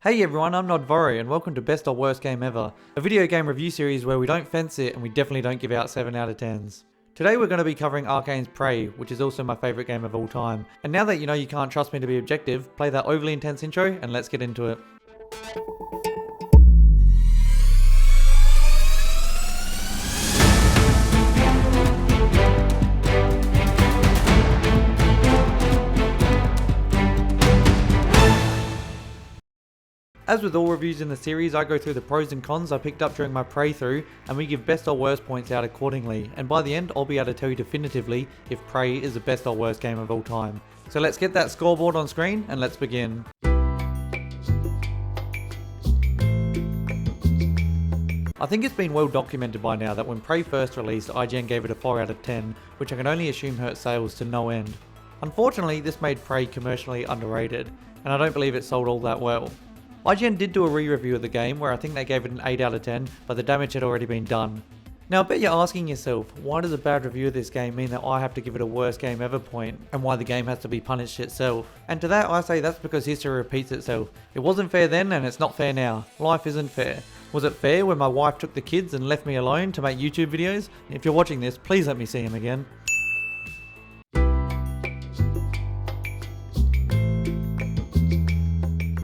Hey everyone, I'm Nod Vorro and welcome to Best or Worst Game Ever, a video game review series where we don't fence it and we definitely don't give out 7 out of 10s. Today we're going to be covering Arkane's Prey, which is also my favourite game of all time. And now that you know you can't trust me to be objective, play that overly intense intro and let's get into it. As with all reviews in the series, I go through the pros and cons I picked up during my Prey through, and we give best or worst points out accordingly, and by the end I'll be able to tell you definitively if Prey is the best or worst game of all time. So let's get that scoreboard on screen and let's begin. I think it's been well documented by now that when Prey first released, IGN gave it a 4 out of 10, which I can only assume hurt sales to no end. Unfortunately, this made Prey commercially underrated, and I don't believe it sold all that well. IGN did do a re-review of the game where I think they gave it an 8 out of 10, but the damage had already been done. Now I bet you're asking yourself, why does a bad review of this game mean that I have to give it a worst game ever point, and why the game has to be punished itself? And to that I say that's because history repeats itself. It wasn't fair then and it's not fair now. Life isn't fair. Was it fair when my wife took the kids and left me alone to make YouTube videos? If you're watching this, please let me see him again.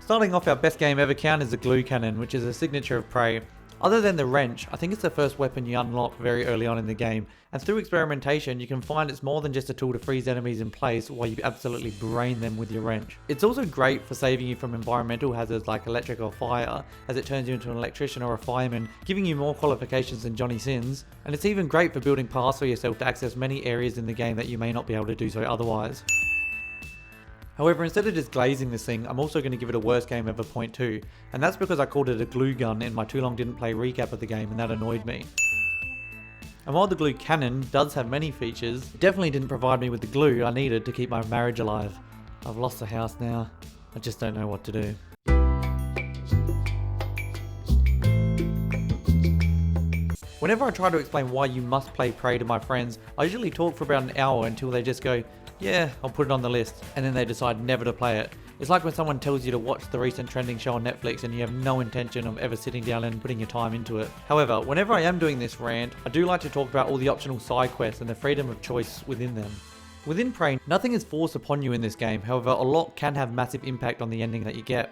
Starting off, our best game ever count is the glue cannon, which is a signature of Prey. Other than the wrench, I think it's the first weapon you unlock very early on in the game, and through experimentation you can find it's more than just a tool to freeze enemies in place while you absolutely brain them with your wrench. It's also great for saving you from environmental hazards like electric or fire, as it turns you into an electrician or a fireman, giving you more qualifications than Johnny Sins, and it's even great for building paths for yourself to access many areas in the game that you may not be able to do so otherwise. However, instead of just glazing this thing, I'm also going to give it a worst game ever point too, and that's because I called it a glue gun in my Too Long Didn't Play recap of the game, and that annoyed me. And while the glue cannon does have many features, it definitely didn't provide me with the glue I needed to keep my marriage alive. I've lost the house now, I just don't know what to do. Whenever I try to explain why you must play Prey to my friends, I usually talk for about an hour until they just go, yeah, I'll put it on the list, and then they decide never to play it. It's like when someone tells you to watch the recent trending show on Netflix and you have no intention of ever sitting down and putting your time into it. However, whenever I am doing this rant, I do like to talk about all the optional side quests and the freedom of choice within them. Within Prey, nothing is forced upon you in this game, however a lot can have massive impact on the ending that you get.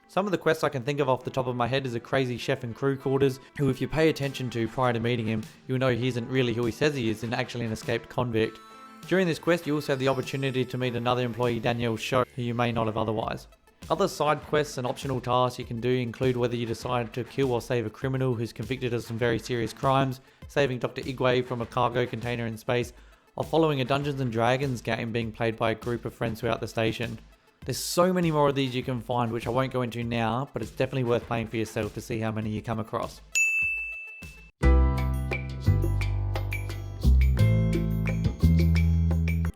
Some of the quests I can think of off the top of my head is a crazy chef in crew quarters, who if you pay attention to prior to meeting him, you'll know he isn't really who he says he is and actually an escaped convict. During this quest you also have the opportunity to meet another employee, Danielle Shaw, who you may not have otherwise. Other side quests and optional tasks you can do include whether you decide to kill or save a criminal who's convicted of some very serious crimes, saving Dr. Igwe from a cargo container in space, or following a Dungeons and Dragons game being played by a group of friends throughout the station. There's so many more of these you can find which I won't go into now, but it's definitely worth playing for yourself to see how many you come across.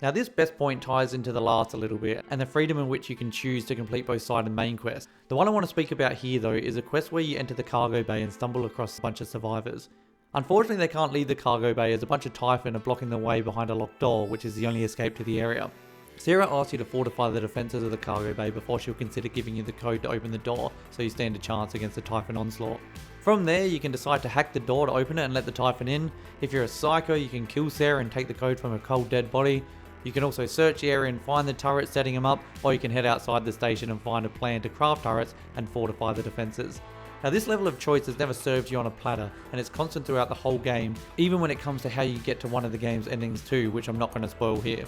Now this best point ties into the last a little bit, and the freedom in which you can choose to complete both side and main quests. The one I want to speak about here though is a quest where you enter the cargo bay and stumble across a bunch of survivors. Unfortunately they can't leave the cargo bay as a bunch of Typhon are blocking the way behind a locked door, which is the only escape to the area. Sarah asks you to fortify the defences of the cargo bay before she'll consider giving you the code to open the door, so you stand a chance against the Typhon onslaught. From there you can decide to hack the door to open it and let the Typhon in. If you're a psycho you can kill Sarah and take the code from a cold dead body. You can also search the area and find the turrets, setting them up, or you can head outside the station and find a plan to craft turrets and fortify the defences. Now this level of choice has never served you on a platter, and it's constant throughout the whole game, even when it comes to how you get to one of the game's endings too, which I'm not going to spoil here.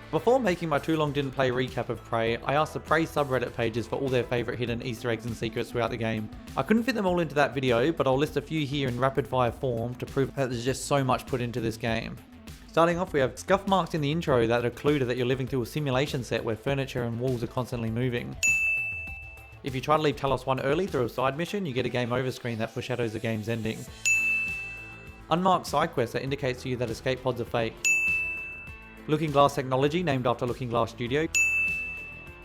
Before making my Too Long Didn't Play recap of Prey, I asked the Prey subreddit pages for all their favourite hidden Easter eggs and secrets throughout the game. I couldn't fit them all into that video, but I'll list a few here in rapid fire form to prove that there's just so much put into this game. Starting off, we have scuff marks in the intro that are a clue that you're living through a simulation set where furniture and walls are constantly moving. If you try to leave Talos 1 early through a side mission, you get a game over screen that foreshadows the game's ending. Unmarked side quests that indicates to you that escape pods are fake. Looking Glass technology named after Looking Glass Studio.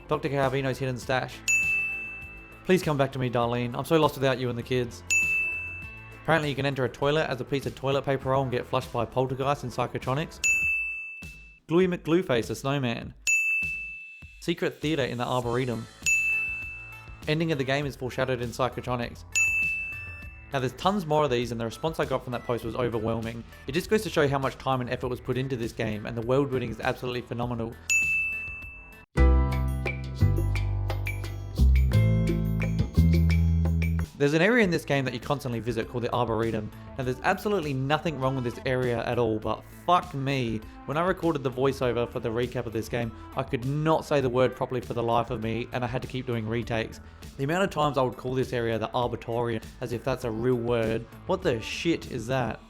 Dr. Calvino's hidden stash. Please come back to me, Darlene. I'm so lost without you and the kids. Apparently you can enter a toilet as a piece of toilet paper roll and get flushed by poltergeist in Psychotronics. Gluey McGlueface, a snowman. Secret theater in the Arboretum. Ending of the game is foreshadowed in Psychotronics. Now there's tons more of these, and the response I got from that post was overwhelming. It just goes to show how much time and effort was put into this game, and the world building is absolutely phenomenal. There's an area in this game that you constantly visit called the Arboretum. Now there's absolutely nothing wrong with this area at all, but fuck me, when I recorded the voiceover for the recap of this game, I could not say the word properly for the life of me, and I had to keep doing retakes. The amount of times I would call this area the Arbitorium, as if that's a real word. What the shit is that?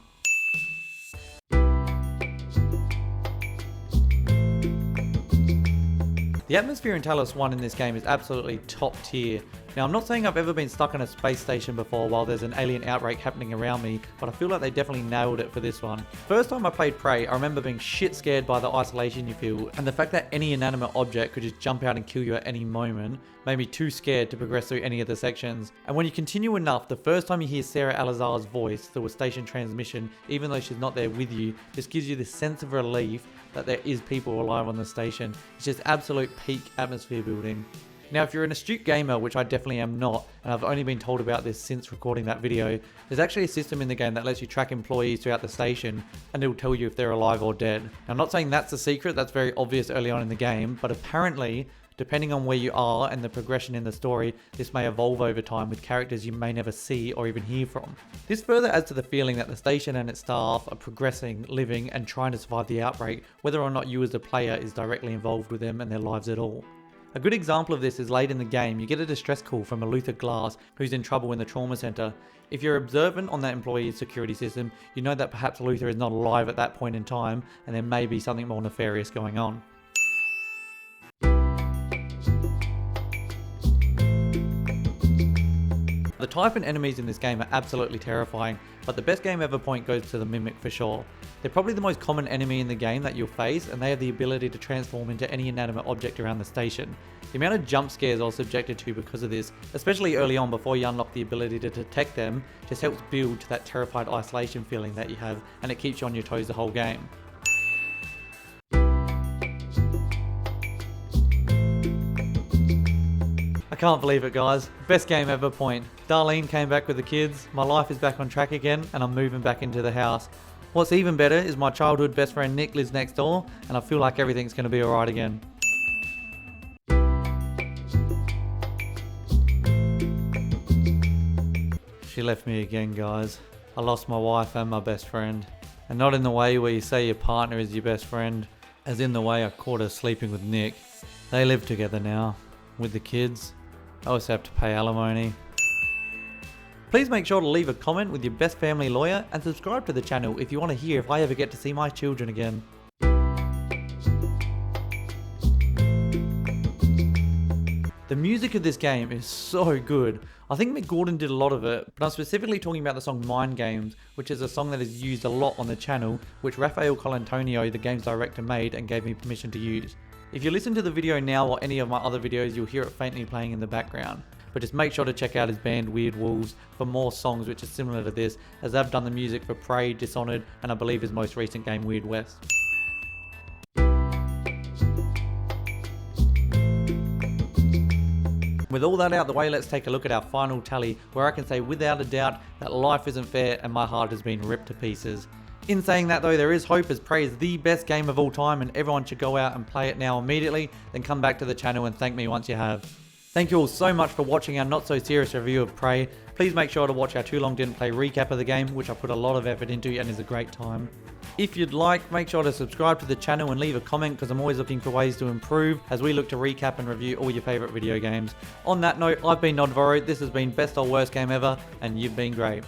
The atmosphere in Talos 1 in this game is absolutely top tier. Now I'm not saying I've ever been stuck in a space station before while there's an alien outbreak happening around me, but I feel like they definitely nailed it for this one. First time I played Prey, I remember being shit scared by the isolation you feel, and the fact that any inanimate object could just jump out and kill you at any moment made me too scared to progress through any of the sections. And when you continue enough, the first time you hear Sarah Alazar's voice through a station transmission, even though she's not there with you, just gives you this sense of relief that there is people alive on the station. It's just absolute peak atmosphere building. Now if you're an astute gamer, which I definitely am not, and I've only been told about this since recording that video, there's actually a system in the game that lets you track employees throughout the station, and it'll tell you if they're alive or dead. Now I'm not saying that's a secret, that's very obvious early on in the game, but apparently, depending on where you are and the progression in the story, this may evolve over time with characters you may never see or even hear from. This further adds to the feeling that the station and its staff are progressing, living, and trying to survive the outbreak, whether or not you as a player is directly involved with them and their lives at all. A good example of this is late in the game, you get a distress call from a Luther Glass who's in trouble in the trauma center. If you're observant on that employee's security system, you know that perhaps Luther is not alive at that point in time, and there may be something more nefarious going on. The type and enemies in this game are absolutely terrifying, but the best game ever point goes to the Mimic for sure. They're probably the most common enemy in the game that you'll face, and they have the ability to transform into any inanimate object around the station. The amount of jump scares I was subjected to because of this, especially early on before you unlock the ability to detect them, just helps build to that terrified isolation feeling that you have, and it keeps you on your toes the whole game. I can't believe it, guys. Best game ever point. Darlene came back with the kids, my life is back on track again, and I'm moving back into the house. What's even better is my childhood best friend Nick lives next door, and I feel like everything's going to be alright again. She left me again, guys. I lost my wife and my best friend. And not in the way where you say your partner is your best friend, as in the way I caught her sleeping with Nick. They live together now, with the kids. I also have to pay alimony. Please make sure to leave a comment with your best family lawyer and subscribe to the channel if you want to hear if I ever get to see my children again. The music of this game is so good. I think Mick Gordon did a lot of it, but I'm specifically talking about the song Mind Games, which is a song that is used a lot on the channel, which Rafael Colantonio, the game's director, made and gave me permission to use. If you listen to the video now or any of my other videos, you'll hear it faintly playing in the background. But just make sure to check out his band Weird Wolves for more songs which are similar to this, as they've done the music for Prey, Dishonored, and I believe his most recent game Weird West. With all that out the way, let's take a look at our final tally, where I can say without a doubt that life isn't fair and my heart has been ripped to pieces. In saying that though, there is hope, as Prey is the best game of all time and everyone should go out and play it now immediately, then come back to the channel and thank me once you have. Thank you all so much for watching our not so serious review of Prey. Please make sure to watch our Too Long Didn't Play recap of the game, which I put a lot of effort into and is a great time. If you'd like, make sure to subscribe to the channel and leave a comment, because I'm always looking for ways to improve as we look to recap and review all your favourite video games. On that note, I've been Nod Vorro, this has been Best or Worst Game Ever, and you've been great.